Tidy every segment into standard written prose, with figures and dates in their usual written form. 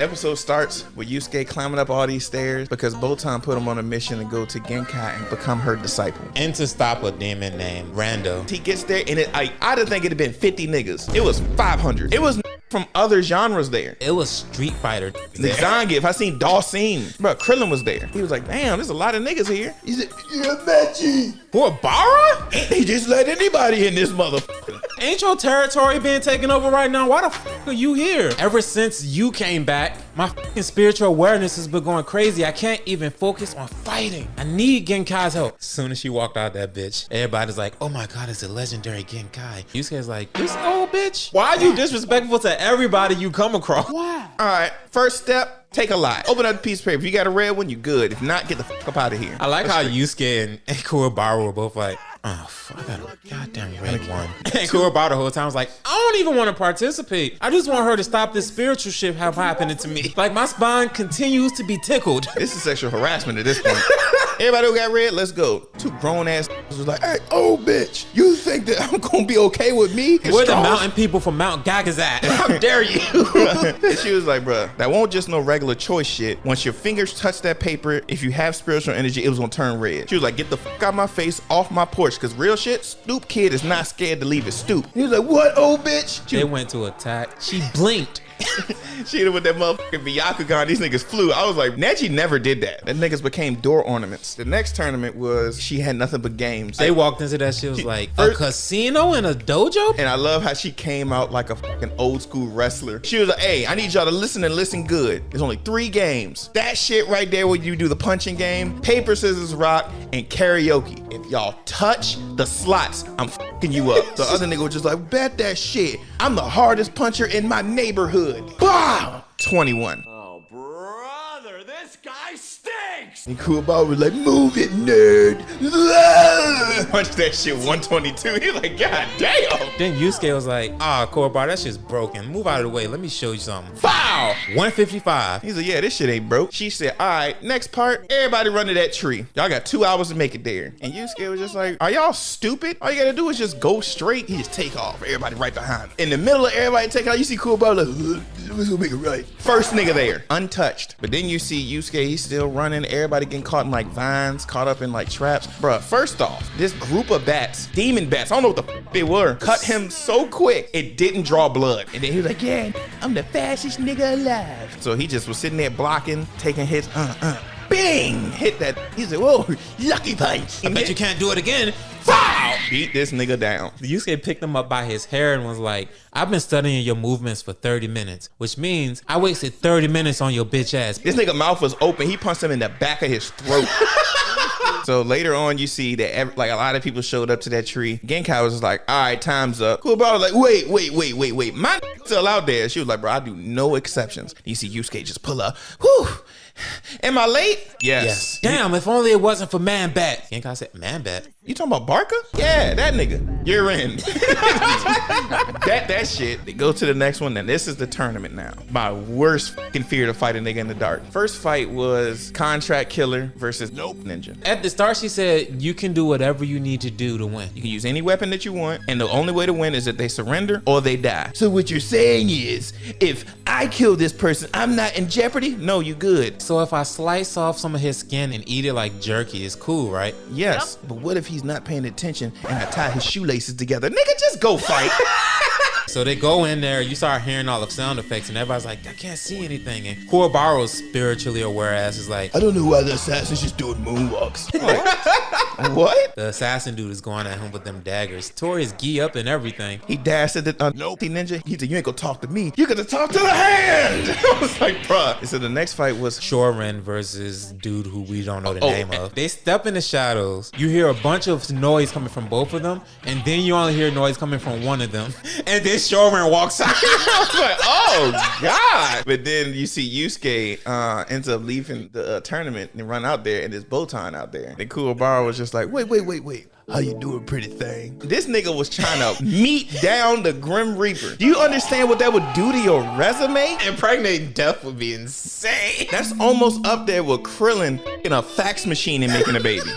Episode starts with Yusuke climbing up all these stairs because Botan put him on a mission to go to Genkai and become her disciple. And to stop a demon named Rando. He gets there and I didn't think it'd been 50 niggas. It was 500. It was from other genres there. It was Street Fighter. The Zangief, I seen Dawson. Bro, Krillin was there. He was like, damn, there's a lot of niggas here. He said, yeah, Magic. Kuwabara? Ain't they just let anybody in this motherfucker? Ain't your territory being taken over right now? Why the fuck are you here? Ever since you came back, my fucking spiritual awareness has been going crazy. I can't even focus on fighting. I need Genkai's help. As soon as she walked out that bitch, everybody's like, oh my God, it's a legendary Genkai. Yusuke's like, this old bitch? Why are you disrespectful to everybody you come across? Why? All right, first step, take a lie. Open up the piece of paper. If you got a red one, you good. If not, get the fuck up out of here. I like how Yusuke and Kuwabara were both like, oh, fuck, I got a goddamn red one. And Kuwabara the whole time was like, I don't even want to participate. I just want her to stop this spiritual shit from happening to me. Like, my spine continues to be tickled. This is sexual harassment at this point. Everybody who got red, let's go. Two grown ass was like, hey, old bitch, you think that I'm gonna be okay with me? We're the mountain people from Mount Gagazat. How dare you? And she was like, bruh, that won't just no regular choice shit. Once your fingers touch that paper, if you have spiritual energy, it was gonna turn red. She was like, get the fuck out my face, off my porch, because real shit, Stoop Kid is not scared to leave his stoop. He was like, what, old bitch? They went to attack. She blinked. She hit him with that motherfucking Byakugan. These niggas flew. I was like, Neji never did that. That niggas became door ornaments. The next tournament was she had nothing but games. They walked into that shit was like, a casino and a dojo? And I love how she came out like a fucking old school wrestler. She was like, hey, I need y'all to listen and listen good. There's only 3 games. That shit right there where you do the punching game, paper, scissors, rock, and karaoke. If y'all touch the slots, I'm fucking you up. The other nigga was just like, bet that shit. I'm the hardest puncher in my neighborhood. Wow! 21. Oh, brother, this guy stinks! And Kuwabara was like, move it, nerd. Punch that shit 122. He like, god damn. Then Yusuke was like, Kuwabara, that shit's broken. Move out of the way. Let me show you something. Foul! 155. He's like, yeah, this shit ain't broke. She said, all right, next part, everybody run to that tree. Y'all got 2 hours to make it there. And Yusuke was just like, are y'all stupid? All you gotta do is just go straight. He just take off. Everybody right behind him. In the middle of everybody taking off, you see Kuwabara like, let's go make it right. First nigga there, untouched. But then you see Yusuke, he's still running. Everybody getting caught in like vines, caught up in like traps. Bruh, first off, this group of bats, demon bats, I don't know what the f they were, cut him so quick, it didn't draw blood. And then he was like, yeah, I'm the fastest nigga alive. So he just was sitting there blocking, taking hits, bing, hit that. He said, whoa, lucky punch. I bet you can't do it again. Foul! Beat this nigga down. Yusuke picked him up by his hair and was like, I've been studying your movements for 30 minutes, which means I wasted 30 minutes on your bitch ass. This nigga mouth was open. He punched him in the back of his throat. So later on, you see that like a lot of people showed up to that tree. Genkai was just like, all right, time's up. Kuwabara was like, wait. My still out there. She was like, bro, I do no exceptions. You see Yusuke just pull up. Whew. Am I late? Yes. Damn, if only it wasn't for Man Bat. Genkai said, Man Bat? You talking about Barca? Yeah, that nigga. You're in. that shit. They go to the next one, and this is the tournament now. My worst fucking fear to fight a nigga in the dark. First fight was Contract Killer versus Ninja. At the start, she said, you can do whatever you need to do to win. You can use any weapon that you want, and the only way to win is that they surrender or they die. So what you're saying is, if I kill this person, I'm not in jeopardy? No, you good. So if I slice off some of his skin and eat it like jerky, it's cool, right? Yes, but what if he's not paying attention and I tie his shoelaces together? Nigga, just go fight. So they go in there, you start hearing all the sound effects, and everybody's like, I can't see anything. And Kuwabara's spiritually aware ass is like, I don't know why the assassin's just doing moonwalks. What? The assassin dude is going at him with them daggers. Tore his gi up and everything. He dashed at the ninja. He said, you ain't gonna talk to me. You gotta talk to the hand. I was like, bruh. So the next fight was Shorin versus dude who we don't know the name of. They step in the shadows. You hear a bunch of noise coming from both of them, and then you only hear noise coming from one of them. And then Shorin walks out. I was like, oh God. But then you see Yusuke ends up leaving the tournament and run out there, and there's Botan out there. And Kuwabara was just like, wait. How you doing, pretty thing? This nigga was trying to meet down the Grim Reaper. Do you understand what that would do to your resume? Impregnating Death would be insane. That's almost up there with Krillin in a fax machine and making a baby.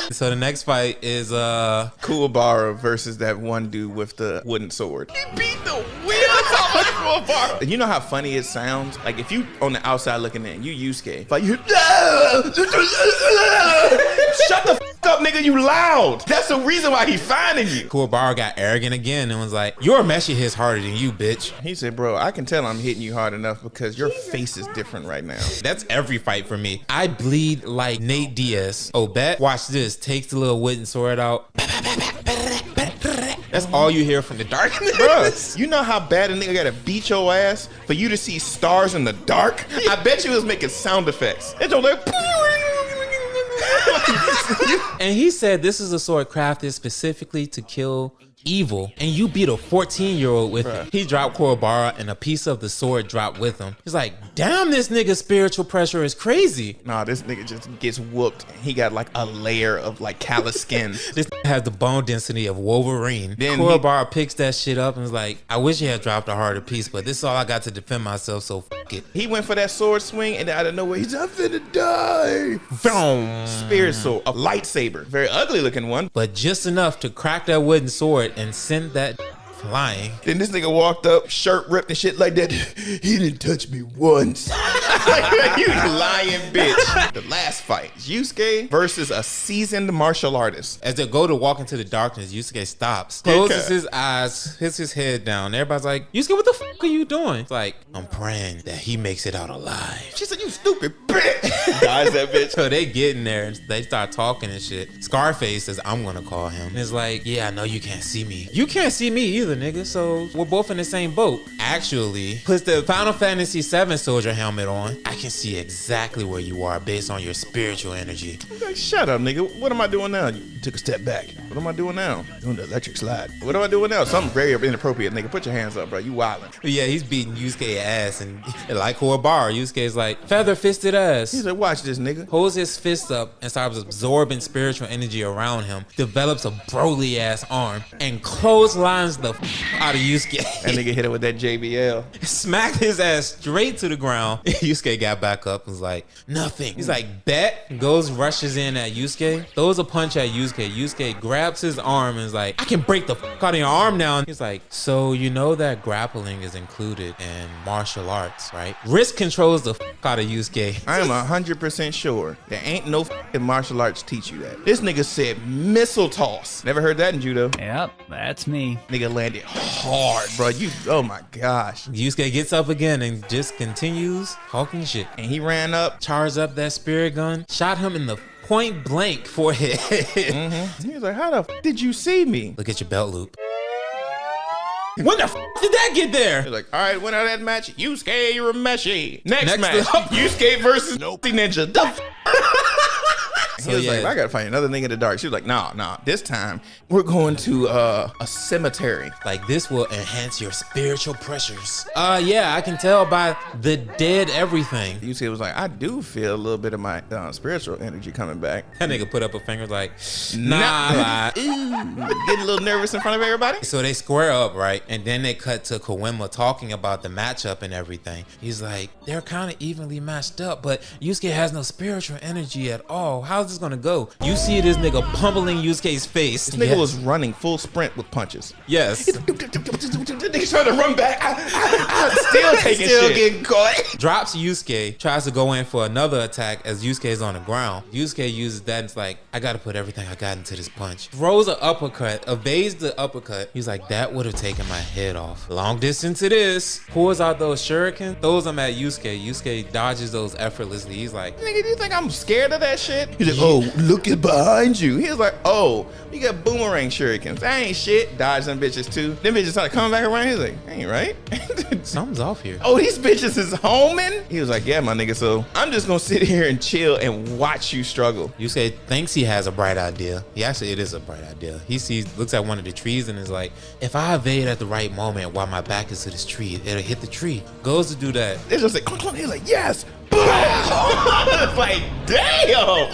So the next fight is Kuwabara versus that one dude with the wooden sword. He beat the wheels You know how funny it sounds? Like if you on the outside looking in, you Yusuke. Like you shut the up, nigga, you loud. That's the reason why he finding you. Kuwabara got arrogant again and was like, your Meshi hits harder than you, bitch. He said, bro, I can tell I'm hitting you hard enough because your face is different right now. That's every fight for me. I bleed like Nate Diaz. Oh, bet. Watch this. Takes the little wooden sword out. That's all you hear from the darkness. Bruh, you know how bad a nigga gotta beat your ass for you to see stars in the dark? I bet you was making sound effects. It's all like... And he said this is a sword crafted specifically to kill evil, and you beat a 14-year-old with it. He dropped Kuwabara and a piece of the sword dropped with him. He's like, damn, this nigga's spiritual pressure is crazy. Nah, this nigga just gets whooped. He got like a layer of like callous skin. This has the bone density of Wolverine. Then Kuwabara picks that shit up and is like, I wish he had dropped a harder piece, but this is all I got to defend myself, so fuck it. He went for that sword swing, and out of nowhere, he's I'm finna die. Boom. Spirit sword, a lightsaber, very ugly looking one. But just enough to crack that wooden sword and send that flying. Then this nigga walked up, shirt ripped and shit like that. He didn't touch me once. You lying bitch. The last fight, Yusuke versus a seasoned martial artist. As they go to walk into the darkness, Yusuke stops, closes his eyes, hits his head down. Everybody's like, Yusuke, what the fuck are you doing? It's like, I'm praying that he makes it out alive. She said, you stupid bitch. Dies that bitch. So they get in there and they start talking and shit. Scarface says, I'm gonna call him. And it's like, yeah, I know you can't see me. You can't see me either, nigga, so we're both in the same boat. Actually, puts the Final Fantasy VII soldier helmet on. I can see exactly where you are based on your spiritual energy. Like, shut up, nigga. What am I doing now? You took a step back. What am I doing now? Doing the electric slide. What am I doing now? Something very inappropriate, nigga. Put your hands up, bro. You wildin'. But yeah, he's beating Yusuke ass, and like Kuwabara, Yusuke's like, feather fisted ass. He's like, watch this, nigga. Holds his fist up and starts absorbing spiritual energy around him, develops a Broly ass arm, and clotheslines the out of Yusuke. That nigga hit it with that JBL. Smacked his ass straight to the ground. Yusuke got back up and was like, nothing. He's like, bet. Goes, rushes in at Yusuke, throws a punch at Yusuke. Yusuke grabs his arm and is like, I can break the fuck out of your arm now. He's like, so you know that grappling is included in martial arts, right? Wrist controls the fuck out of Yusuke. I am 100% sure there ain't no fucking martial arts teach you that. This nigga said missile toss. Never heard that in judo. Yep, that's me. Nigga landed hard, bro. Oh my gosh. Yusuke gets up again and just continues talking shit. And he ran up, charged up that spirit gun, shot him in the point blank forehead. He was like, how the f did you see me? Look at your belt loop. When the f did that get there? He's like, all right, winner of that match, Yusuke Urameshi. Next match, up. Yusuke versus Ninja. The f So he was yeah. like, I gotta find another nigga in the dark. She was like, nah. This time we're going to a cemetery. Like, this will enhance your spiritual pressures. Yeah, I can tell by the dead everything. Yusuke was like, I do feel a little bit of my spiritual energy coming back. That nigga put up a finger like, nah. Getting a little nervous in front of everybody. So they square up, right? And then they cut to Koenma talking about the matchup and everything. He's like, they're kind of evenly matched up, but Yusuke has no spiritual energy at all. How's this gonna go? You see this nigga pummeling Yusuke's face. This nigga was running full sprint with punches. Yes. Nigga trying to run back. Still taking shit. Getting caught. Drops Yusuke, tries to go in for another attack as Yusuke is on the ground. Yusuke uses that and it's like, I gotta put everything I got into this punch. Throws an uppercut, evades the uppercut. He's like, that would have taken my head off. Long distance it is. Pulls out those shuriken, throws them at Yusuke. Yusuke dodges those effortlessly. He's like, nigga, do you think I'm scared of that shit? He's like, oh, look at behind you. He was like, oh, you got boomerang shurikens. That ain't shit. Dodge them bitches too. Them bitches started coming back around. He's like, ain't right. something's off here. Oh, these bitches is homing? He was like, yeah, my nigga, so I'm just gonna sit here and chill and watch you struggle. Yusuke thinks he has a bright idea. It is a bright idea. He looks at one of the trees and is like, if I evade at the right moment while my back is to this tree, it'll hit the tree. Goes to do that. It's just like, clunk, clunk. He's like, yes. It's like, damn.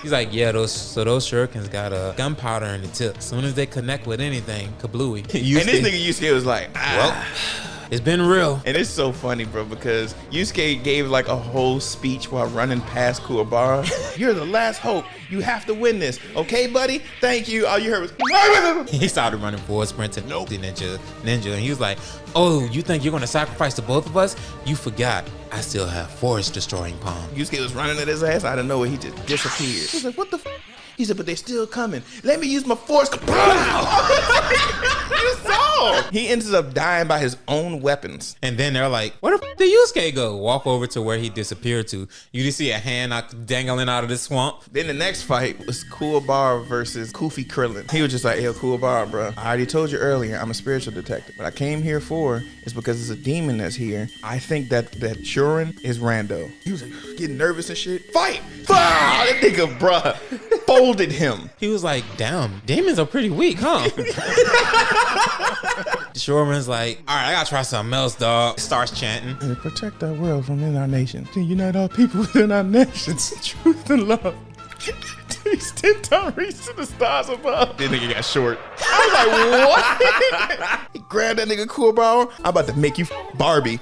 He's like, yeah, those shurikens got gunpowder in the tip. As soon as they connect with anything, kablooey. And this nigga Yusuke was like, well, It's been real. And it's so funny, bro, because Yusuke gave like a whole speech while running past Kuwabara. You're the last hope. You have to win this. Okay, buddy? Thank you. All you heard was... He started running forward, sprinting. Nope. Ninja. And he was like, oh, you think you're going to sacrifice the both of us? You forgot. I still have force destroying palm. Yusuke was running at his ass out of nowhere. He just disappeared. He was like, what the f? He said, but they're still coming. Let me use my force. You saw. He ends up dying by his own weapons. And then they're like, where the f did Yusuke go? Walk over to where he disappeared to. You just see a hand dangling out of the swamp. Then the next fight was Kuwabara versus Kufi Krillin. He was just like, yo, Kuwabara, bro. I already told you earlier, I'm a spiritual detective. What I came here for is because there's a demon that's here. I think that Shuren is Rando. He was like, getting nervous and shit. Fight! That nigga, bruh, folded him. He was like, damn, demons are pretty weak, huh? Shoreman's like, all right, I gotta try something else, dog. Starts chanting. And to protect our world from within our nation, to unite all people within our nations, truth and love. To extend time reach to the stars above. That nigga got short. I was like, what? He grabbed that nigga Kuwabara. I'm about to make you Barbie.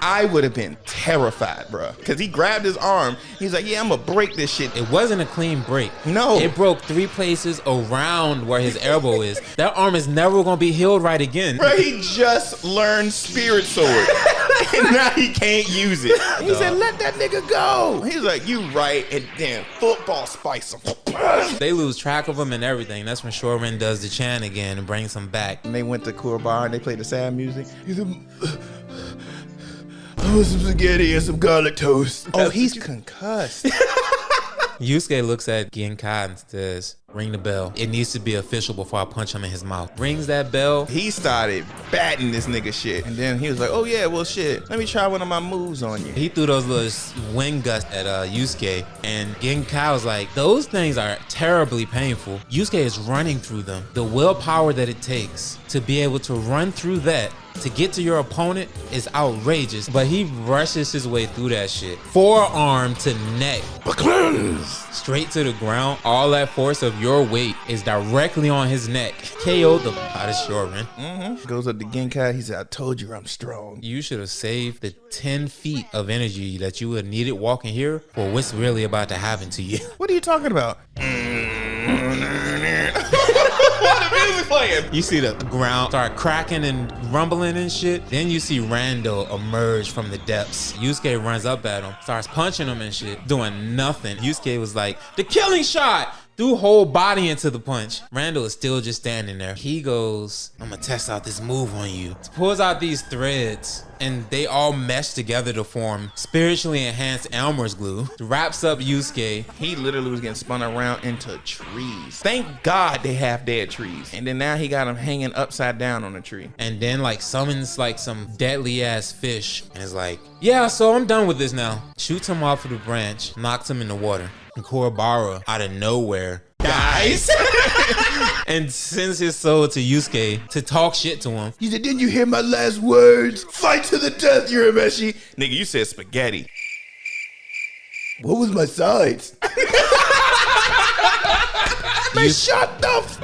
I would have been terrified, bro. Because he grabbed his arm. He's like, yeah, I'm going to break this shit. It wasn't a clean break. No. It broke 3 places around where his elbow is. That arm is never going to be healed right again. Bro, he just learned Spirit Sword. And now he can't use it. He said, let that nigga go. He's like, you right. And then football spice him. They lose track of him and everything. That's when Shorin does the chant again and brings him back. And they went to Kuwabara and they played the sad music. He's like, oh, some spaghetti and some garlic toast. Oh, he's concussed. Yusuke looks at Genkai and says, ring the bell. It needs to be official before I punch him in his mouth. Rings that bell. He started batting this nigga shit. And then he was like, oh yeah, well shit, let me try one of my moves on you. He threw those little wind gusts at Yusuke, and Genkai was like, those things are terribly painful. Yusuke is running through them. The willpower that it takes to be able to run through that to get to your opponent is outrageous, but he rushes his way through that shit. Forearm to neck, straight to the ground. All that force of your weight is directly on his neck. KO'd the out of Shorin. Goes up to Genkai. He said, I told you I'm strong. You should have saved the 10 feet of energy that you would have needed walking here for what's really about to happen to you. What are you talking about? The music playing. You see the ground start cracking and rumbling and shit. Then you see Rando emerge from the depths. Yusuke runs up at him, starts punching him and shit, doing nothing. Yusuke was like, the killing shot! Threw whole body into the punch. Rando is still just standing there. He goes, I'm gonna test out this move on you. Pulls out these threads and they all mesh together to form spiritually enhanced Elmer's glue. Wraps up Yusuke. He literally was getting spun around into trees. Thank God they have dead trees. And then now he got him hanging upside down on a tree. And then like summons like some deadly ass fish and is like, yeah, so I'm done with this now. Shoots him off of the branch, knocks him in the water. And Kuwabara, out of nowhere, dies and sends his soul to Yusuke to talk shit to him. He said, didn't you hear my last words? Fight to the death, Urameshi. Nigga, you said spaghetti. What was my sides? Man, shut the f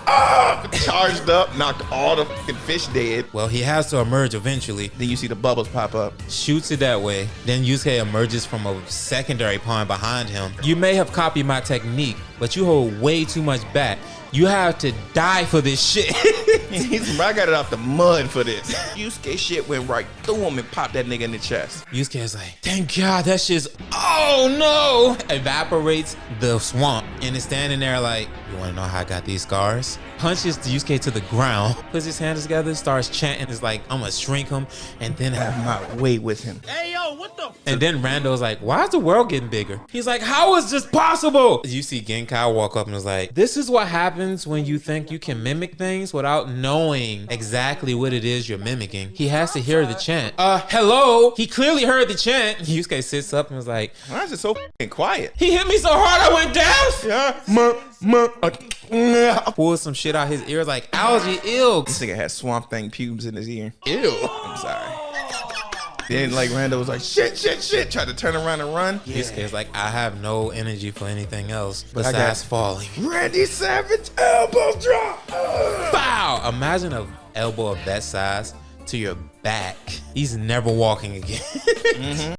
up. Charged up, knocked all the fucking fish dead. Well, he has to emerge eventually. Then you see the bubbles pop up. Shoots it that way. Then Yusuke emerges from a secondary pond behind him. You may have copied my technique, but you hold way too much back. You have to die for this shit. I got it out the mud for this. Yusuke shit went right through him and popped that nigga in the chest. Yusuke's like, thank God, that shit's, oh no! Evaporates the swamp and is standing there like, you wanna know how I got these scars? Punches Yusuke to the ground, puts his hands together, starts chanting, is like, I'm gonna shrink him and then have my way with him. Hey yo, what the? And then Rando's like, why is the world getting bigger? He's like, how is this possible? You see Genkai walk up and was like, this is what happens when you think you can mimic things without knowing exactly what it is you're mimicking. He has to hear the chant. Hello? He clearly heard the chant. Yusuke sits up and was like, why is it so f***ing quiet? He hit me so hard I went deaf. Yeah. Pulled some shit out his ears like algae, ew. This nigga had Swamp Thing pubes in his ear. Ew. I'm sorry. Then like Rando was like, shit, tried to turn around and run. Yusuke's like, I have no energy for anything else I got- besides falling. Randy Savage elbow drop. Wow! Imagine an elbow of that size to your back. He's never walking again.